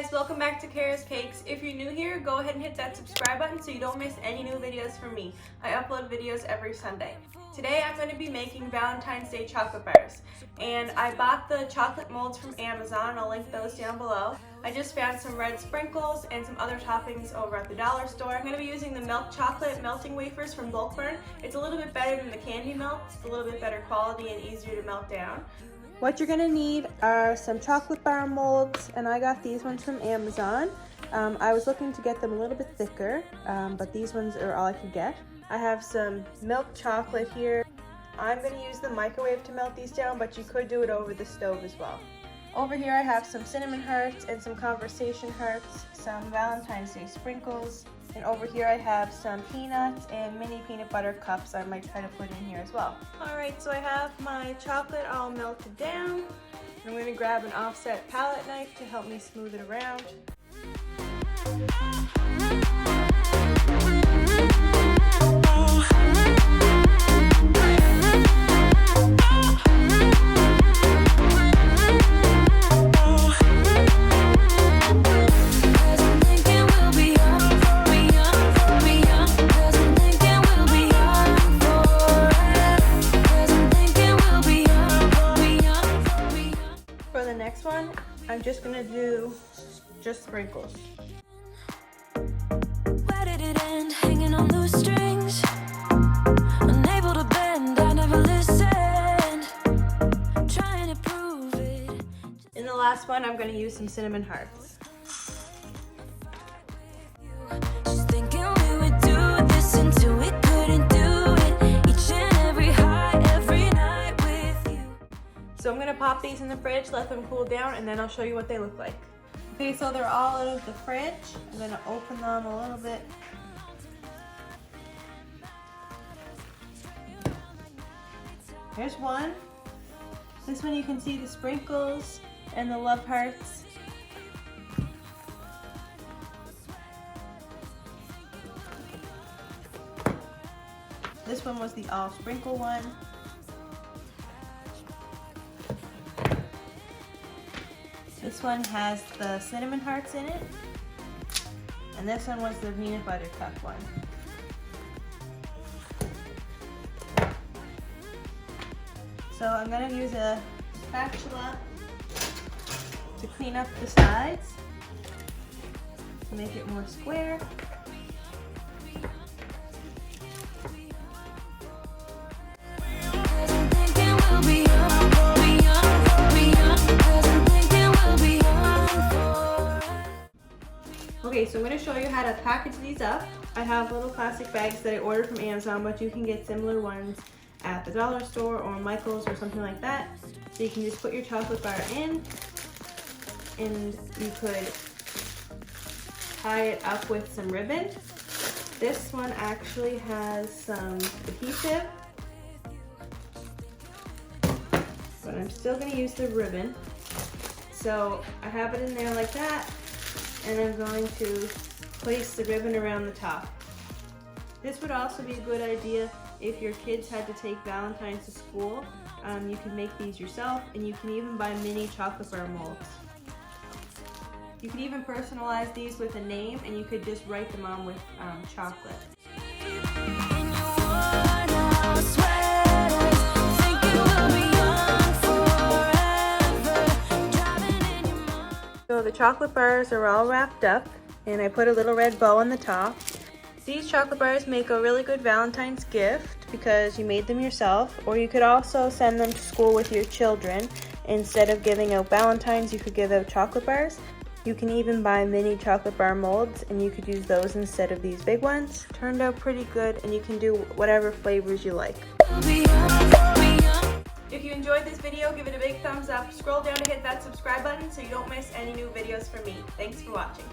guys, welcome back to Cara's Cakes. If you're new here, go ahead and hit that subscribe button so you don't miss any new videos from me. I upload videos every Sunday. Today I'm going to be making Valentine's Day chocolate bars, and I bought the chocolate molds from Amazon. I'll link those down below. I just found some red sprinkles and some other toppings over at the dollar store. I'm going to be using the milk chocolate melting wafers from Bulk Burn. It's a little bit better than the candy melt. It's a little bit better quality and easier to melt down. What you're gonna need are some chocolate bar molds, and I got these ones from Amazon. I was looking to get them a little bit thicker, but these ones are all I could get. I have some milk chocolate here. I'm gonna use the microwave to melt these down, but you could do it over the stove as well. Over here I have some cinnamon hearts and some conversation hearts, some Valentine's Day sprinkles, and over here I have some peanuts and mini peanut butter cups I might try to put in here as well. Alright, so I have my chocolate all melted down. I'm going to grab an offset palette knife to help me smooth it around. Next one, I'm just gonna do just sprinkles. Where did it end? Hanging on loose strings, unable to bend. I never listened, trying to prove it. In the last one, I'm gonna use some cinnamon hearts. Just thinking we would do this until we couldn't do it. Each and every high, every night with you. So I'm going to pop these in the fridge, let them cool down, and then I'll show you what they look like. Okay, so they're all out of the fridge. I'm going to open them a little bit. Here's one. This one you can see the sprinkles and the love hearts. This one was the all sprinkle one. This one has the cinnamon hearts in it, and this one was the peanut butter cup one. So I'm going to use a spatula to clean up the sides to make it more square. Okay, so I'm going to show you how to package these up. I have little plastic bags that I ordered from Amazon, but you can get similar ones at the dollar store or Michael's or something like that. So you can just put your chocolate bar in, and you could tie it up with some ribbon. This one actually has some adhesive, but I'm still going to use the ribbon. So I have it in there like that. And I'm going to place the ribbon around the top. This would also be a good idea if your kids had to take Valentine's to school. You can make these yourself, and you can even buy mini chocolate bar molds. You can even personalize these with a name, and you could just write them on with chocolate. So the chocolate bars are all wrapped up, and I put a little red bow on the top. These chocolate bars make a really good Valentine's gift because you made them yourself, or you could also send them to school with your children. Instead of giving out Valentine's, you could give out chocolate bars. You can even buy mini chocolate bar molds, and you could use those instead of these big ones. Turned out pretty good, and you can do whatever flavors you like. If you enjoyed this video, give it a big thumbs up. Scroll down to hit that subscribe button so you don't miss any new videos from me. Thanks for watching.